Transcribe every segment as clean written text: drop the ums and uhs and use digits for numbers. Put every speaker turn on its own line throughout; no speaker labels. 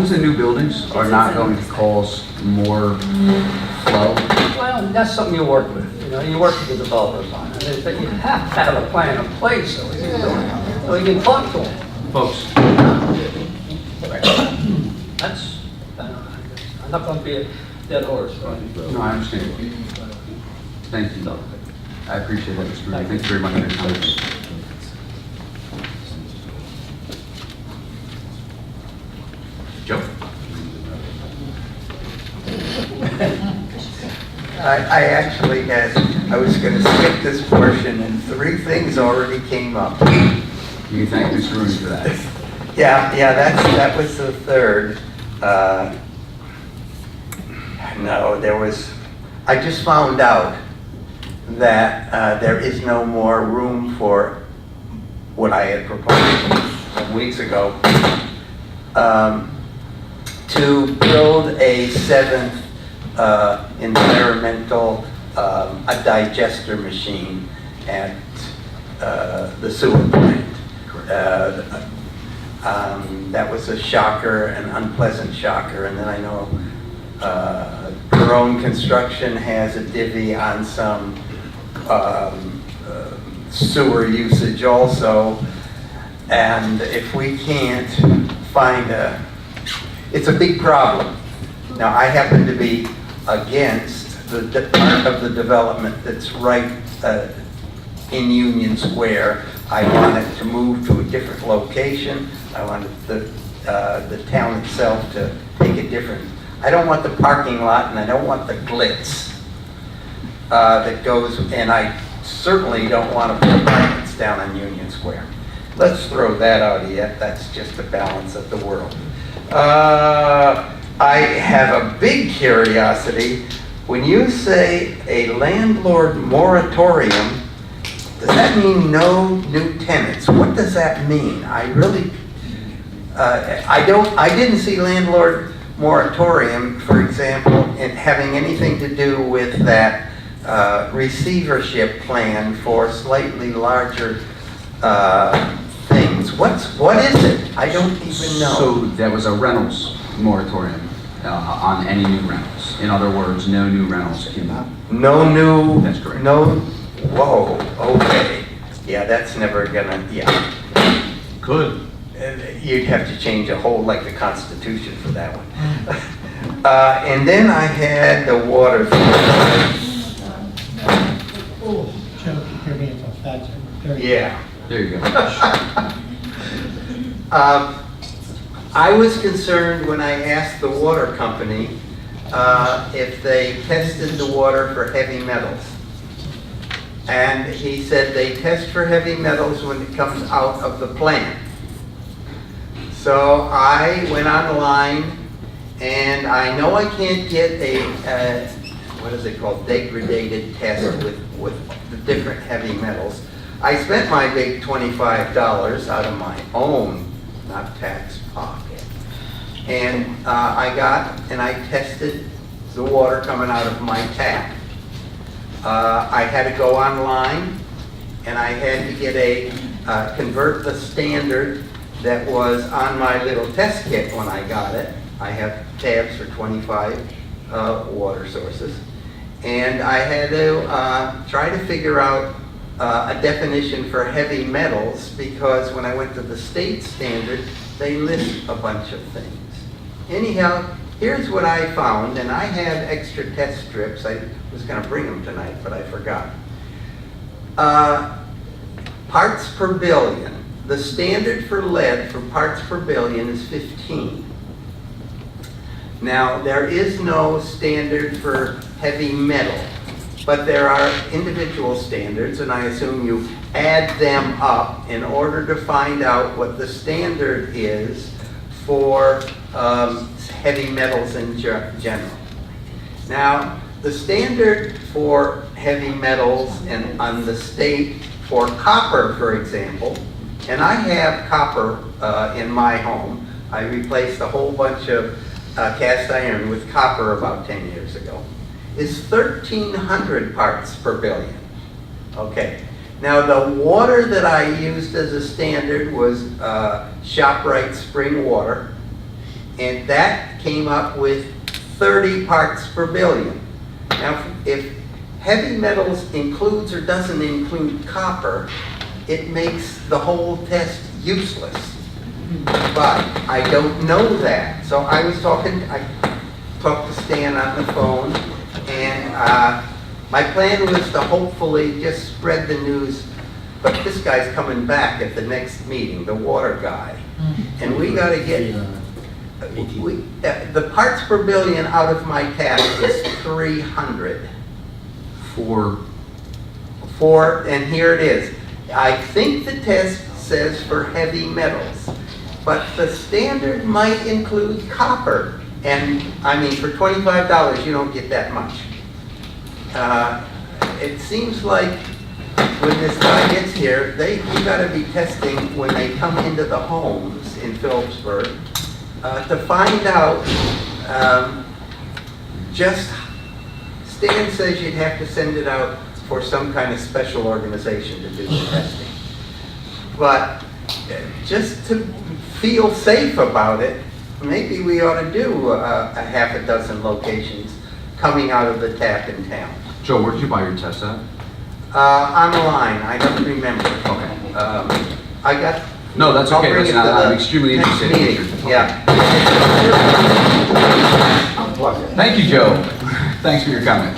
Homes and new buildings are not going to cause more flow.
Well, that's something you work with, you know, you work with the developers on it. But you have to have a plan in place so you can talk to them.
Folks,
That's, I'm not going to be a dead horse, right?
no, I understand. Thank you. I appreciate that, Mr. Mayor. Thank you very much for your time. Joe?
I actually had, I was going to skip this portion and 3 things already came up.
You can thank Mr. Rooney for that.
Yeah, that was the third. No, there was, I just found out that there is no more room for what I had proposed some weeks ago, to build a 7th environmental, a digester machine at the sewer plant. That was a shocker, an unpleasant shocker, and then I know Perone Construction has a divvy on some sewer usage also, and if we can't find it's a big problem. Now, I happen to be against the part of the development that's right in Union Square. I want it to move to a different location. I want the town itself to take a different. I don't want the parking lot, and I don't want the glitz that goes, and I certainly don't want to put apartments down on Union Square. Let's throw that out of yet. That's just the balance of the world. I have a big curiosity. When you say a landlord moratorium, does that mean no new tenants? What does that mean? I really, I didn't see landlord moratorium, for example, in having anything to do with that receivership plan for slightly larger things. What is it? I don't even know.
So there was a rentals moratorium on any new rentals. In other words, no new rentals came out.
No new.
That's correct.
No. Whoa. Okay. Yeah, that's never gonna. Yeah.
Could.
You'd have to change a whole, like the Constitution for that one. And then I had the water thing.
Oh, Joe, you're being so fat.
Yeah.
There you go.
I was concerned when I asked the water company if they tested the water for heavy metals. And he said they test for heavy metals when it comes out of the plant. So I went online, and I know I can't get a, what is it called, degraded test with the different heavy metals. I spent my big $25 out of my own, not tax pocket. And I tested the water coming out of my tap. I had to go online, and I had to get convert the standard that was on my little test kit when I got it. I have tabs for 25 water sources. And I had to try to figure out a definition for heavy metals, because when I went to the state standard, they list a bunch of things. Anyhow, here's what I found, and I have extra test strips. I was going to bring them tonight, but I forgot. Parts per billion. The standard for lead for parts per billion is 15. Now, there is no standard for heavy metal, but there are individual standards, and I assume you add them up in order to find out what the standard is for heavy metals in general. Now, the standard for heavy metals and on the state for copper, for example, and I have copper in my home. I replaced a whole bunch of cast iron with copper about 10 years ago, is 1,300 parts per billion. Okay. Now, the water that I used as a standard was ShopRite spring water, and that came up with 30 parts per billion. Now, if heavy metals includes or doesn't include copper, it makes the whole test useless. But I don't know that. So I talked to Stan on the phone, and my plan was to hopefully just spread the news, but this guy's coming back at the next meeting, the water guy. And we gotta get, the parts per billion out of my tap is 300. And here it is. I think the test says for heavy metals, but the standard might include copper. And I mean, for $25, you don't get that much. It seems like when this guy gets here, we gotta be testing when they come into the homes in Phillipsburg to find out Stan says you'd have to send it out for some kind of special organization to do the testing. But just to feel safe about it, maybe we ought to do a half a dozen locations coming out of the tap in town.
Joe, where did you buy your test at?
Online, I don't remember.
Okay.
I got.
No, that's
I'll
okay.
bring it
Listen,
to
I'm
the
extremely
next
interested in
meeting.
your-
Yeah.
Thank you, Joe. Thanks for your comment.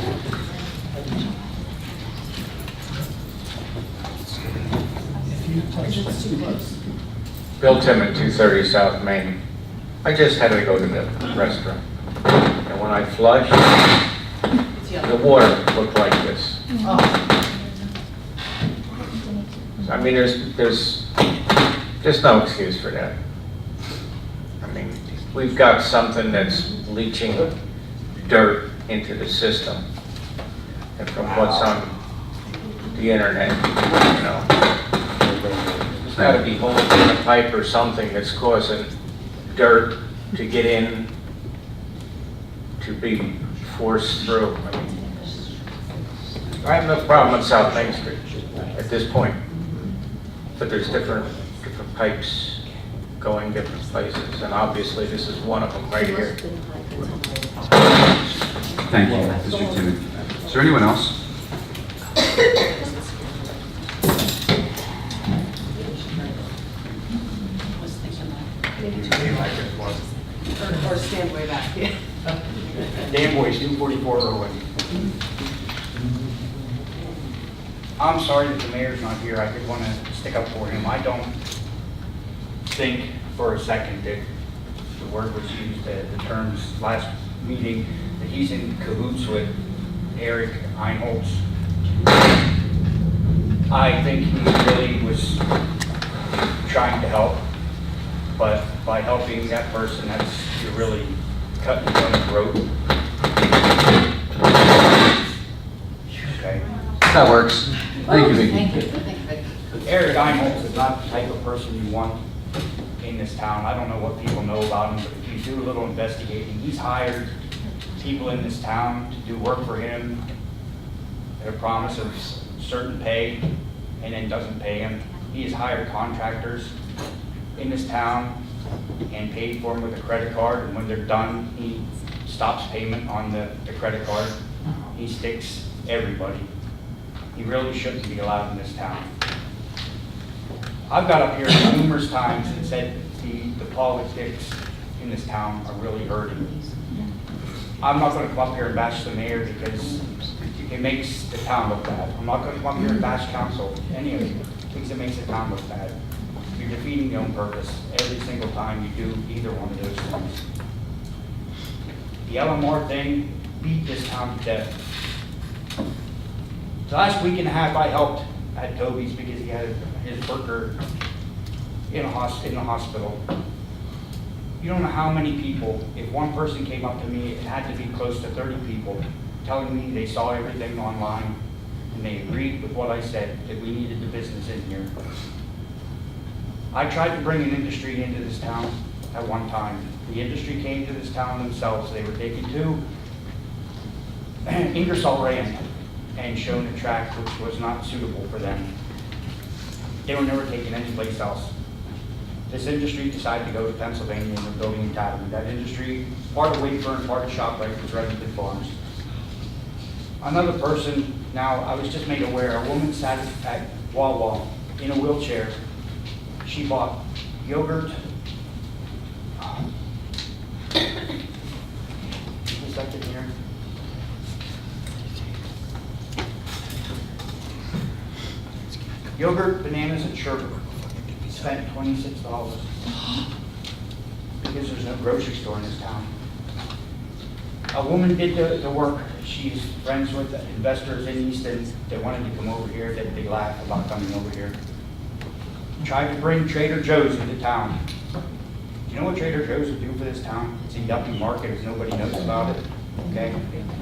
If you touch it.
Bill Timmon, 230 South Main. I just had to go to the restaurant. And when I flushed, the water looked like this. I mean, there's no excuse for that. I mean, we've got something that's leaching dirt into the system. And from what's on the internet, you know, there's got to be holes in the pipe or something that's causing dirt to get in, to be forced through. I mean, I have no problem on South Main Street at this point, but there's different pipes going different places, and obviously this is one of them right here.
Thank you, Mr. Timmon. Is there anyone else?
Or stand way back, yeah.
Dan Boyce, 244 Irwin. I'm sorry that the mayor's not here. I did want to stick up for him. I don't think for a second that the word was used, the terms last meeting, that he's in cahoots with Eric Einholz. I think he really was trying to help, but by helping that person, you're really cutting your own throat. Okay.
That works. Thank you, Vicki.
Thank you.
Eric Einholz is not the type of person you want in this town. I don't know what people know about him, but if you do a little investigating, he's hired people in this town to do work for him at a promise of certain pay, and then doesn't pay him. He has hired contractors in this town and paid for them with a credit card, and when they're done, he stops payment on the credit card. He sticks everybody. He really shouldn't be allowed in this town. I've got up here numerous times and said the politics in this town are really hurting. I'm not going to come up here and bash the mayor because it makes the town look bad. I'm not going to come up here and bash council, any of the things that makes the town look bad. You're defeating your own purpose every single time you do either one of those things. The LMR thing beat this town to death. The last week and a half I helped at Toby's because he had his worker in the hospital. You don't know how many people, if one person came up to me, it had to be close to 30 people telling me they saw everything online and they agreed with what I said, that we needed the business in here. I tried to bring an industry into this town at one time. The industry came to this town themselves. They were taken to Ingersoll Rand and shown a track which was not suitable for them. They were never taken anyplace else. This industry decided to go to Pennsylvania and they're building an academy. That industry, part of Wayburn, part of ShopRite, was Remington Farms. Another person, now I was just made aware, a woman sat at Wawa in a wheelchair. She bought yogurt. Just a second here. Yogurt, bananas, and sugar. Spent $26 because there's no grocery store in this town. A woman did the work. She's friends with investors in Easton. They wanted to come over here. They had a big laugh about coming over here. Tried to bring Trader Joe's into town. Do you know what Trader Joe's would do for this town? It's a yuppie market if nobody knows about it. Okay?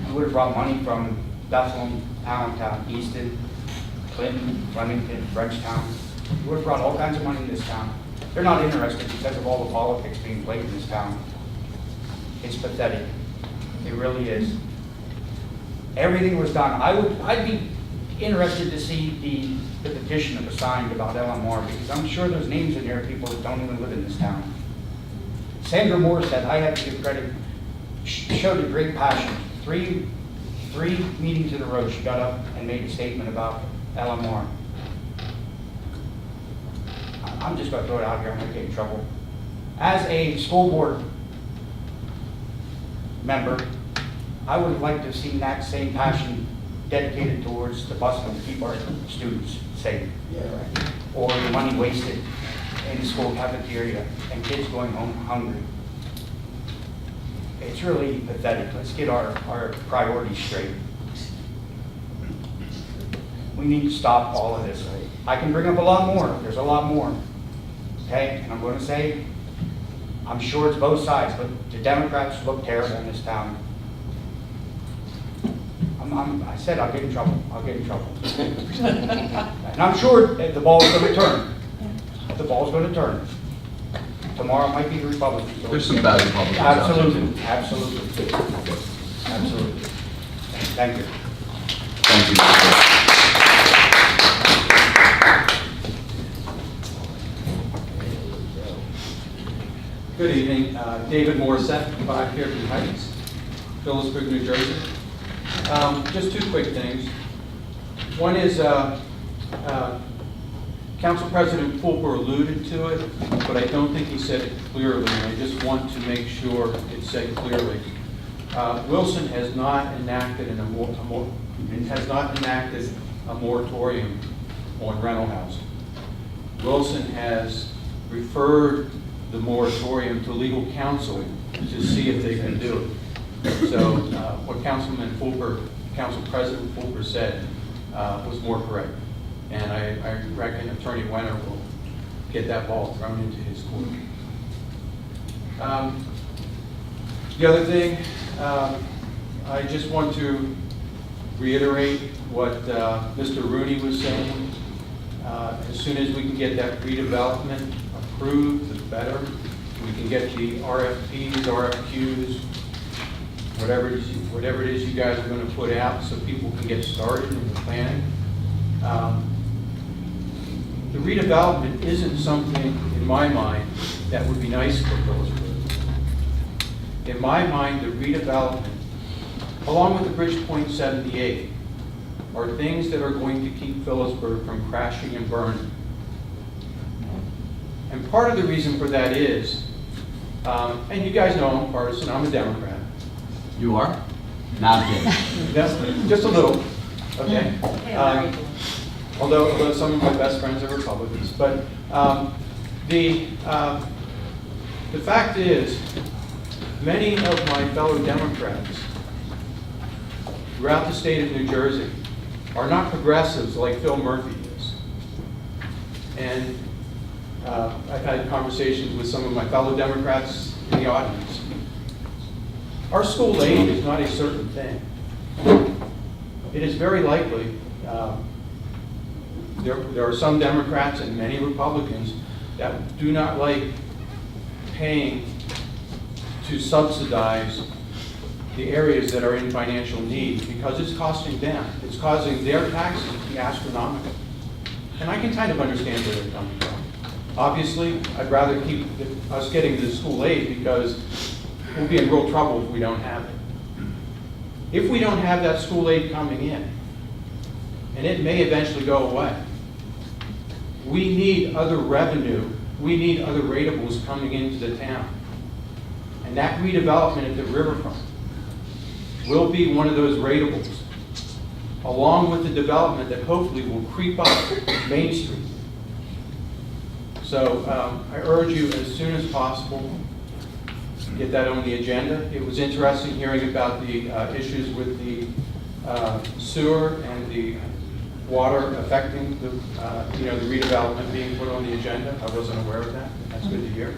You would have brought money from Bethlehem, Allentown, Easton, Clinton, Flemington, Frenchtown. You would have brought all kinds of money in this town. They're not interested because of all the politics being played in this town. It's pathetic. It really is. Everything was done. I'd be interested to see the petition that was signed about LMR because I'm sure there's names in there of people that don't even live in this town. Sandra Moore said, I have to give credit, she showed a great passion. Three meetings in a row, she got up and made a statement about LMR. I'm just going to throw it out here, I'm going to get in trouble. As a school board member, I would have liked to have seen that same passion dedicated towards the busing to keep our students safe. Or the money wasted in the school cafeteria and kids going home hungry. It's really pathetic. Let's get our priorities straight. We need to stop all of this. I can bring up a lot more. There's a lot more. Okay? And I'm going to say, I'm sure it's both sides, but the Democrats look terrible in this town. I said I'll get in trouble. I'll get in trouble. And I'm sure the ball's going to turn. The ball's going to turn. Tomorrow it might be the Republicans.
There's some bad Republicans out there.
Absolutely. Absolutely. Absolutely. Thank you.
Thank you.
Good evening, David Morissette, 5 Fairview Heights, Phillipsburg, New Jersey. Just two quick things. One is Council President Fulper alluded to it, but I don't think he said it clearly, and I just want to make sure it's said clearly. Wilson has not enacted a moratorium on rental housing. Wilson has referred the moratorium to legal counsel to see if they can do it. So what Council President Fulper said was more correct. And I reckon Attorney Wenner will get that ball thrown into his court. The other thing, I just want to reiterate what Mr. Rooney was saying. As soon as we can get that redevelopment approved, the better. We can get the RFPs, RFQs, whatever it is you guys are going to put out so people can get started in the planning. The redevelopment isn't something, in my mind, that would be nice for Phillipsburg. In my mind, the redevelopment, along with the Bridgepoint 78, are things that are going to keep Phillipsburg from crashing and burning. And part of the reason for that is, and you guys know I'm partisan, I'm a Democrat.
You are? Not kidding.
Just a little, okay? Although some of my best friends are Republicans. But the fact is, many of my fellow Democrats throughout the state of New Jersey are not progressives like Phil Murphy is. And I've had conversations with some of my fellow Democrats in the audience. Our school aid is not a certain thing. It is very likely, there are some Democrats and many Republicans that do not like paying to subsidize the areas that are in financial need because it's costing them. It's causing their taxes to be astronomical. And I can kind of understand where they're coming from. Obviously, I'd rather keep us getting the school aid because we'll be in real trouble if we don't have it. If we don't have that school aid coming in, and it may eventually go away, we need other revenue, we need other ratables coming into the town. And that redevelopment at the riverfront will be one of those ratables, along with the development that hopefully will creep up Main Street. So I urge you as soon as possible, get that on the agenda. It was interesting hearing about the issues with the sewer and the water affecting the redevelopment being put on the agenda. I wasn't aware of that. That's good to hear.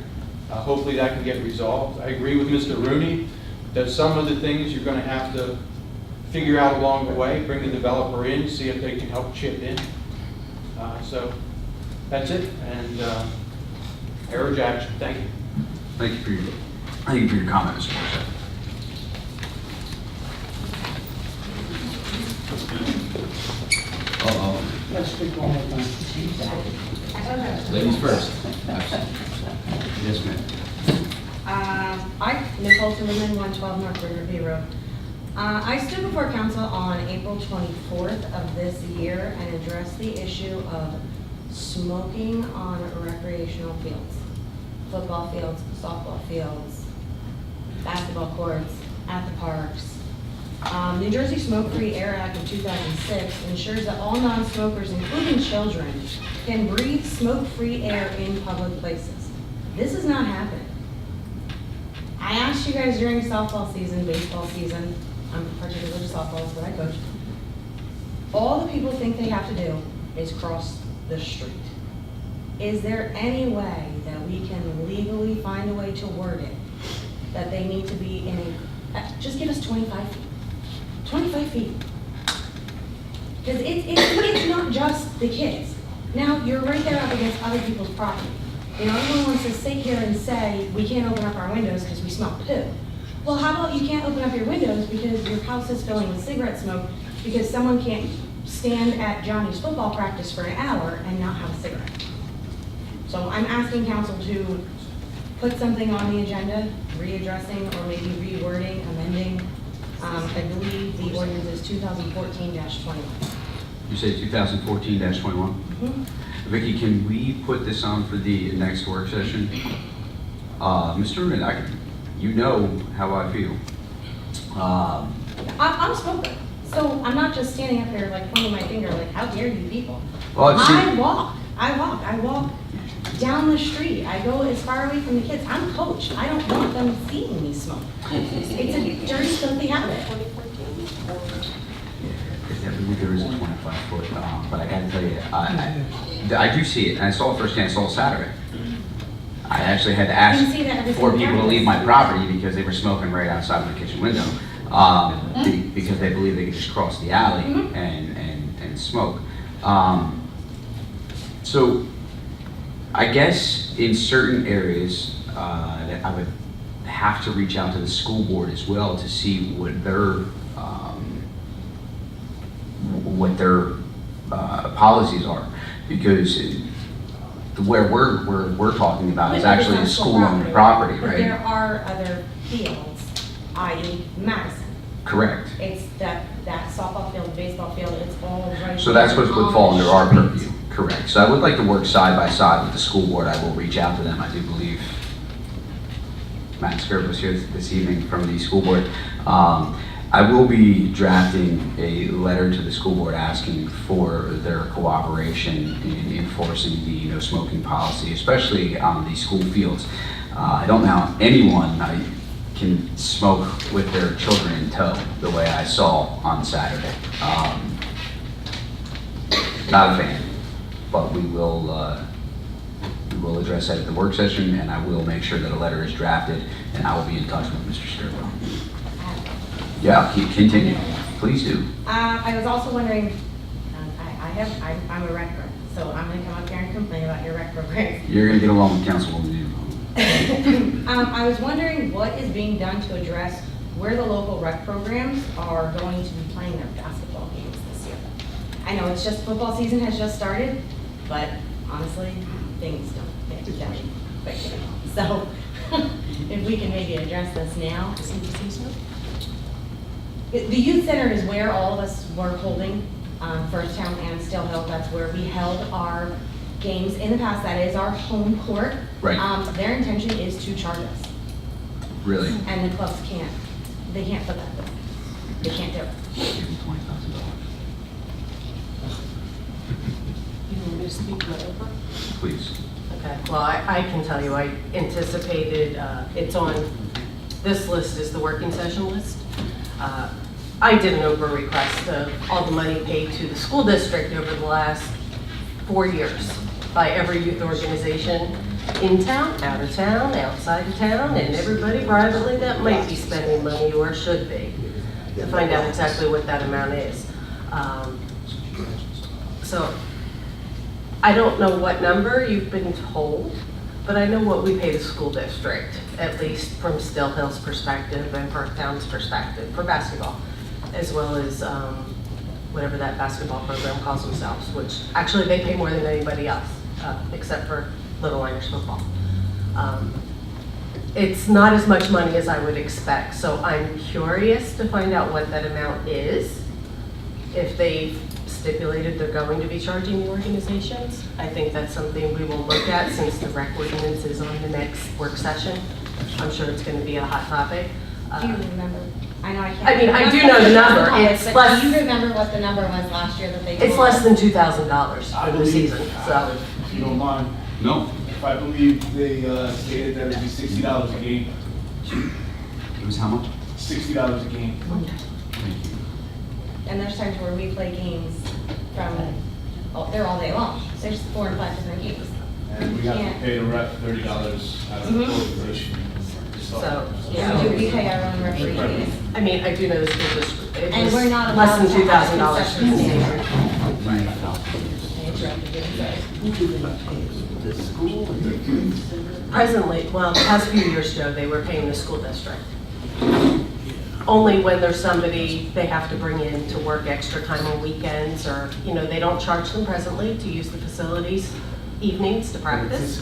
Hopefully that can get resolved. I agree with Mr. Rooney that some of the things you're going to have to figure out along the way, bring the developer in, see if they can help chip in. So that's it, and urge action. Thank you.
Thank you for your comment, Mr. Morissette.
Let's speak one more time.
Ladies first. Yes, ma'am.
I, Nicole Timmerman, 112 North Riverview Road. I stood before council on April 24th of this year and addressed the issue of smoking on recreational fields, football fields, softball fields, basketball courts, at the parks. New Jersey Smoke-Free Air Act of 2006 ensures that all non-smokers, including children, can breathe smoke-free air in public places. This is not happening. I asked you guys during softball season, baseball season, I'm particular to softball, is what I coach. All the people think they have to do is cross the street. Is there any way that we can legally find a way to word it that they need to be in a, just give us 25 feet. 25 feet. Because it's not just the kids. Now, you're right there up against other people's property. You know, everyone wants to sit here and say, we can't open up our windows because we smell poo. Well, how about you can't open up your windows because your house is filling with cigarette smoke because someone can't stand at Johnny's football practice for an hour and not have a cigarette. So I'm asking council to put something on the agenda, readdressing or maybe rewording, amending. I believe the ordinance is 2014-21.
You say 2014-21? Vicki, can we put this on for the next work session? Mr. Rubin, you know how I feel.
I'm a smoker, so I'm not just standing up here like pointing my finger like, how dare you people?
Well,
I walk down the street. I go as far away from the kids. I'm coach. I don't want them seeing me smoke. It's a dirty, filthy habit.
I believe there is a 25-foot, but I gotta tell you, I do see it, and I saw it firsthand, I saw it Saturday. I actually had to
You see that
ask
every
four
single
people to leave
practice.
my property because they were smoking right outside my kitchen window. Because they believe they could just cross the alley and smoke. So I guess in certain areas, that I would have to reach out to the school board as well to see what their policies are, because where we're talking about is actually a school-owned property,
But
right?
there are other fields, i.e. Madison.
Correct.
It's that softball field, baseball field, it's all right.
So that's what
there
would
on
fall
the
under our
street.
purview. Correct. So I would like to work side by side with the school board. I will reach out to them. I do believe Matt Skirb was here this evening from the school board. I will be drafting a letter to the school board asking for their cooperation in enforcing the no smoking policy, especially on the school fields. I don't know anyone can smoke with their children in tow the way I saw on Saturday. Not a fan, but we will address that at the work session, and I will make sure that a letter is drafted, and I will be in touch with Mr. Sturwell. Yeah, continue. Please do.
I was also wondering, I'm a rec rep, so I'm gonna come up here and complain about your rec program.
You're going to get along with Councilwoman Newman.
I was wondering what is being done to address where the local rec programs are going to be playing their basketball games this year. I know it's just football season has just started, but honestly, things don't. very quickly. So if we can maybe address this now. The youth center is where all of us were holding, First Town and Still Hill. That's where we held our games in the past. That is our home court.
Right.
Their intention is to charge us.
Really?
And the clubs can't, they can't put that, they can't do it.
Give them $20,000.
You want me to speak right over?
Please.
Okay, well, I can tell you, I anticipated, it's on, this list is the working session list. I did an Oprah request of all the money paid to the school district over the last 4 years by every youth organization in town, out of town, outside of town, and everybody privately that might be spending money or should be, to find out exactly what that amount is. So I don't know what number you've been told, but I know what we pay the school district, at least from Still Hill's perspective and First Town's perspective for basketball, as well as whatever that basketball program calls themselves, which actually they pay more than anybody else, except for Little Irish football. It's not as much money as I would expect, so I'm curious to find out what that amount is. If they've stipulated they're going to be charging the organizations, I think that's something we will look at since the rec ordinance is on the next work session. I'm sure it's going to be a hot topic.
Do you remember? I know I can't.
I mean, I do know the number. It's
But
less-
do you remember what the number was last year that they?
It's less than $2,000
I
for the
believe,
season, so.
if you don't mind,
No.
if I believe they stated that it'd be $60 a game,
It was how much?
$60 a game.
And there's times where we play games from, they're all day long. There's 4 and 5 different games.
And we have
Yeah.
to pay the ref $30 out of the organization.
So,
So
yeah.
do we pay our own referee fees?
I mean, I do know the school district, it
And
was
we're not
less
allowed
than
to have
$2,000 for the
concessions.
season. Presently, well, the past few years, Joe, they were paying the school district. Only when there's somebody they have to bring in to work extra time on weekends, or, you know, they don't charge them presently to use the facilities evenings to practice.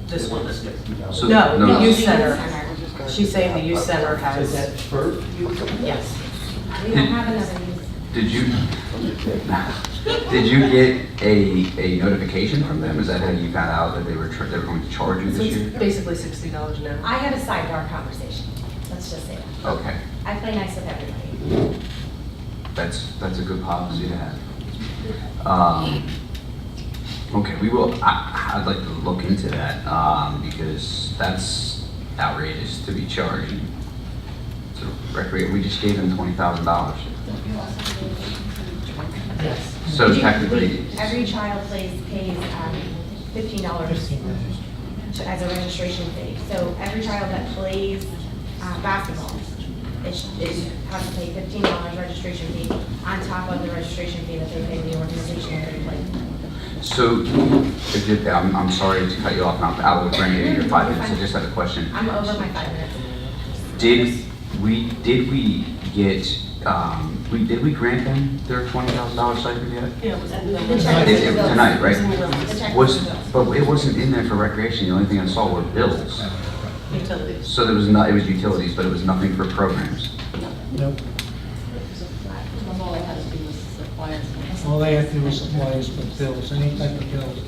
The school district.
So-
No,
no.
the youth
The
center.
center.
She's saying the youth center has, yes.
We don't have another youth.
Did you, did you get a notification from them? Is that how you found out that they were going to charge you
So
this
it's
year?
basically $60 an hour.
I had a sidebar conversation. Let's just say that.
Okay,
I play nice with everybody.
that's a good policy to have. Okay, we will, I'd like to look into that, because that's outrageous to be charging. So we just gave them $20,000.
Yes.
So technically,
Every child pays $15 as a registration fee. So every child that plays basketball, it has to pay $15 registration fee on top of the registration fee that they pay the organization that they play.
so, if you, I'm sorry to cut you off, and I will bring you in your 5 minutes, I just had a question.
I'm over my 5 minutes.
Did we grant them their $20,000 stipend yet?
Yeah, it was in
The
the.
check was in the
Tonight,
bills.
right?
The check
Was,
in the bills.
but it wasn't in there for recreation, the only thing I saw were bills.
Utilities.
So there was not, it was utilities, but it was nothing for programs.
Nope.
All I had to do was supply us.
All they have to do is supply us with bills, any type of bills,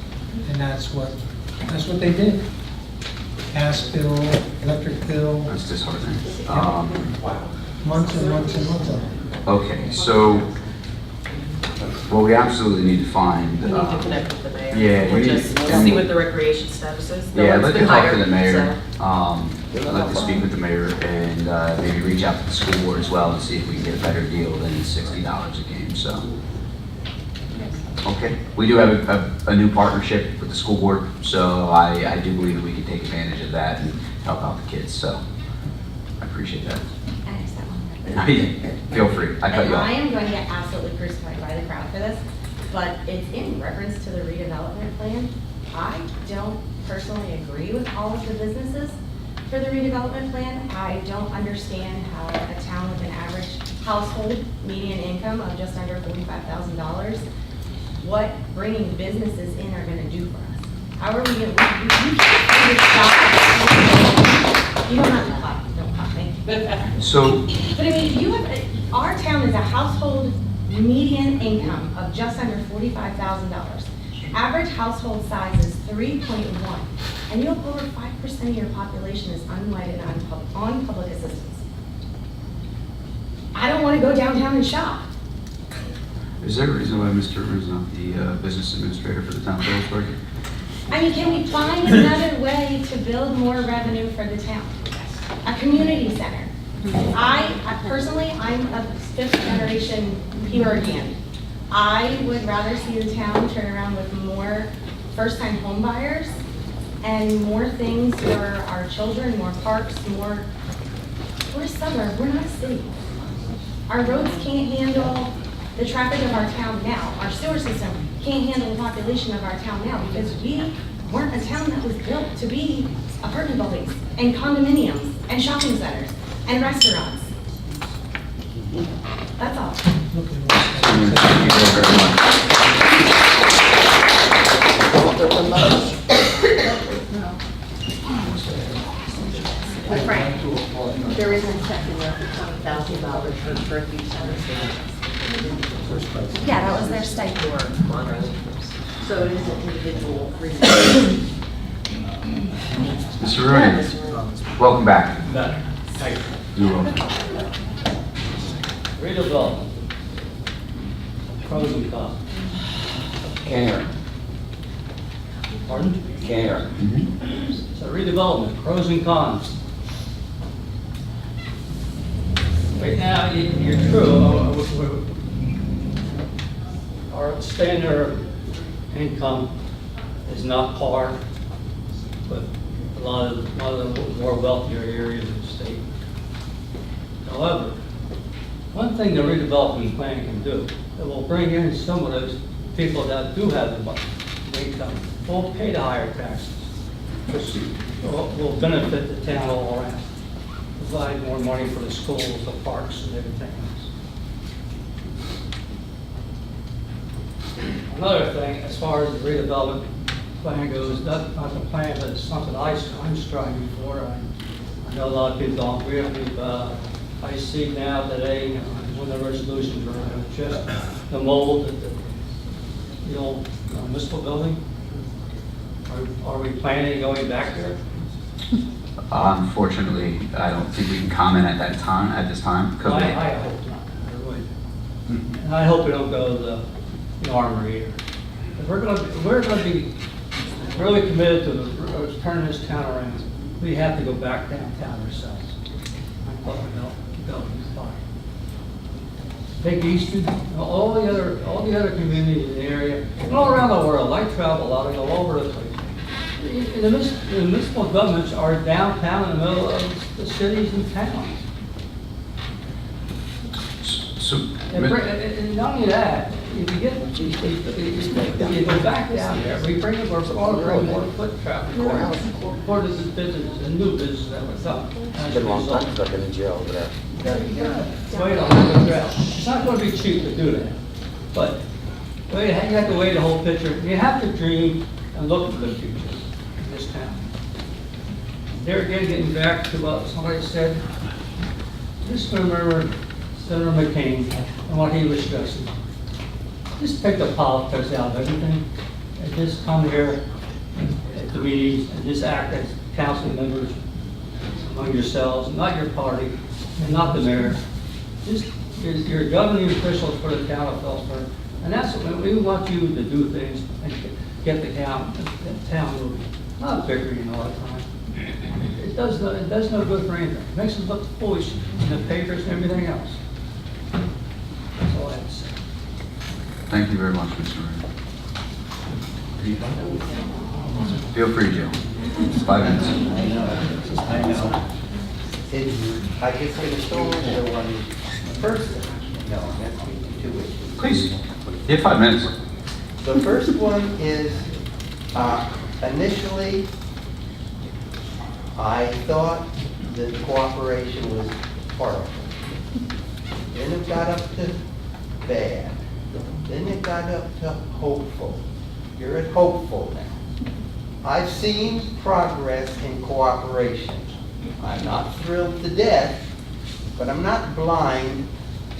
and that's what they did. Gas bill, electric bill,
That's disheartening.
months and months and months of it.
Okay, so, well, we absolutely need to find.
We need to connect with the mayor.
Yeah, we
Or
need-
just see what the recreation status is. No
Yeah, I'd
one's
like to
been
talk to
hired,
the mayor.
so-
I'd like to speak with the mayor and maybe reach out to the school board as well and see if we can get a better deal than $60 a game, so. Okay, we do have a new partnership with the school board, so I do believe that we can take advantage of that and help out the kids, so I appreciate that.
I just have one.
Feel free, I cut
And
you
I
off.
am going to get absolutely crucified by the crowd for this, but it's in reference to the redevelopment plan. I don't personally agree with all of the businesses for the redevelopment plan. I don't understand how a town with an average household median income of just under $45,000, what bringing businesses in are gonna do for us. How are we gonna, you can't do this job. You don't have to clap, don't clap me.
So,
But I mean, you have, our town is a household median income of just under $45,000. Average household size is 3.1, and you have over 5% of your population is unlighted on public assistance. I don't want to go downtown and shop.
is there a reason why Mr. Rue is not the business administrator for the town of Phillipsburg?
I mean, can we find another way to build more revenue for the town? A community center. I personally, I'm a fifth generation Peovergian. I would rather see the town turn around with more first-time home buyers and more things for our children, more parks, more, we're a suburb, we're not a city. Our roads can't handle the traffic of our town now. Our sewer system can't handle the population of our town now because we weren't a town that was built to be apartment buildings and condominiums and shopping centers and restaurants. That's all.
Thank you very much.
Frank, there is a check in there for $20,000 for a few centers.
Yeah, that was their stipend.
So it is an individual reason.
Mr. Rooney, welcome back.
Thank
You're welcome.
you. Redevelopment. Pros and cons.
Care,
Pardon?
care.
So redevelopment, pros and cons. Right now, you're true, our standard income is not par with a lot of the more wealthier areas of the state. However, one thing the redevelopment plan can do, it will bring in some of those people that do have the income, will pay the higher taxes, which will benefit the town all around. Provide more money for the schools, the parks, and everything else. Another thing, as far as the redevelopment plan goes, not the plan, but it's something I'm striving for. I know a lot of people don't agree with me, but I see now today, when the resolutions are just the mold at the old municipal building. Are we planning going back there?
Unfortunately, I don't think we can comment at this time. because
I hope not. I really do. And I hope we don't go to the armory either. If we're going to be really committed to turning this town around, we have to go back downtown ourselves. I'm talking about development spot. Take Easton, all the other communities in the area, and all around the world. I travel a lot. I go all over the place. The municipal governments are downtown in the middle of the cities and towns.
So,
And not only that, if you go back down there, we bring up our more foot traffic for this business, a new business that was up.
It's been a long time since I've been in jail over there.
Wait on the trail. It's not going to be cheap to do that, but you have to weigh the whole picture. You have to dream and look for the future in this town. There again, getting back to what somebody said, just remember Senator McCain and what he was stressing. Just take the politics out of everything and just come here at the meetings and just act as council members among yourselves, not your party and not the mayor. Just your governing officials for the town of Phillipsburg. And that's what we want you to do things and get the town moving. Not bickering all the time. It does no good for anything. It makes us look foolish in the papers and everything else. That's all I have to say.
thank you very much, Mr. Rooney. Feel free, Joe. 5 minutes.
I know. I just going to show the one first. No, that's 2 issues.
Please, you have 5 minutes.
The first one is, initially, I thought that cooperation was horrible. Then it got up to bad. Then it got up to hopeful. You're at hopeful now. I've seen progress in cooperation. I'm not thrilled to death, but I'm not blind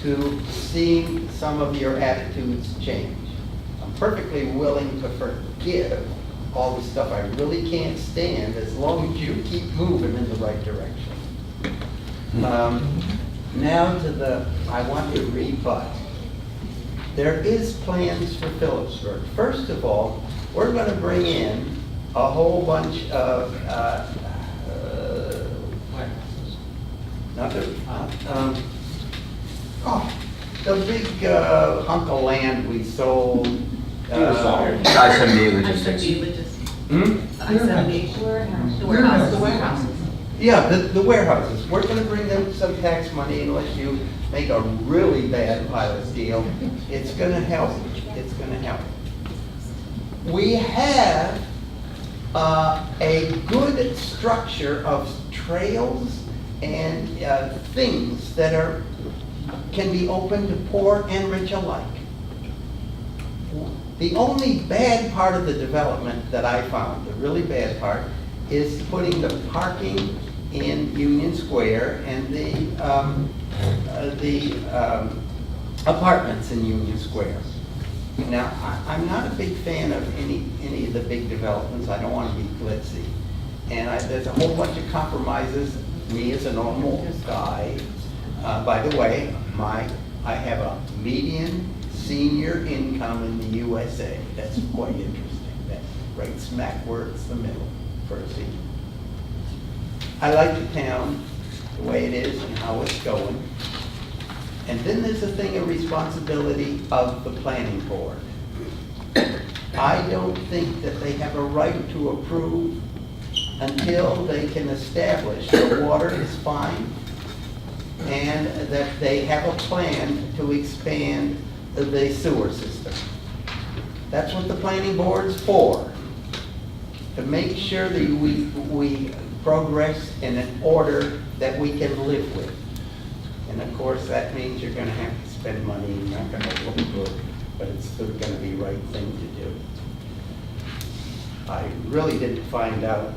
to seeing some of your attitudes change. I'm perfectly willing to forgive all the stuff I really can't stand as long as you keep moving in the right direction. Now to I want to rebut. There is plans for Phillipsburg. First of all, we're going to bring in a whole bunch of, the big hunk of land we sold.
I-78 logistics.
I-78 the warehouses.
Yeah, the warehouses. We're going to bring them some tax money unless you make a really bad pilot deal. It's going to help. It's going to help. We have a good structure of trails and things that can be open to poor and rich alike. The only bad part of the development that I found, the really bad part, is putting the parking in Union Square and the apartments in Union Square. Now, I'm not a big fan of any of the big developments. I don't want to be glitzy. And there's a whole bunch of compromises. Me as a normal guy, by the way, I have a median senior income in the USA. That's quite interesting. That's right smack where it's the middle for a senior. I like the town, the way it is and how it's going. And then there's a thing of responsibility of the planning board. I don't think that they have a right to approve until they can establish the water is fine and that they have a plan to expand the sewer system. That's what the planning board's for, to make sure that we progress in an order that we can live with. And of course, that means you're going to have to spend money, you're not going to look good, but it's still going to be the right thing to do. I really didn't find out,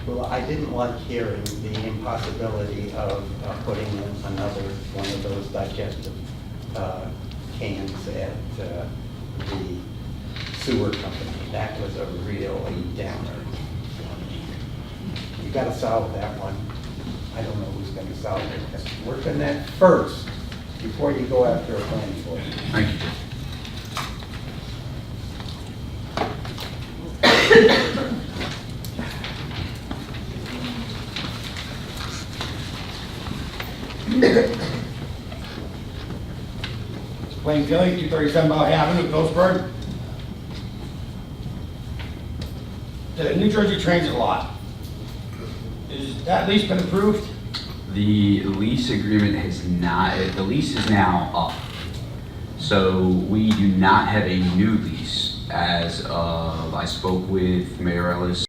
well, I didn't like hearing the impossibility of putting in another one of those digestive cans at the sewer company. That was a really downer. You got to solve that one. I don't know who's going to solve it. Work on that first before you go after a planning board.
Thank you.
Plain Philly, 237 Bell Avenue, Phillipsburg. The New Jersey Transit lot. Is that lease been approved?
The lease agreement has not, the lease is now up. So we do not have a new lease as of, I spoke with Mayor Ellis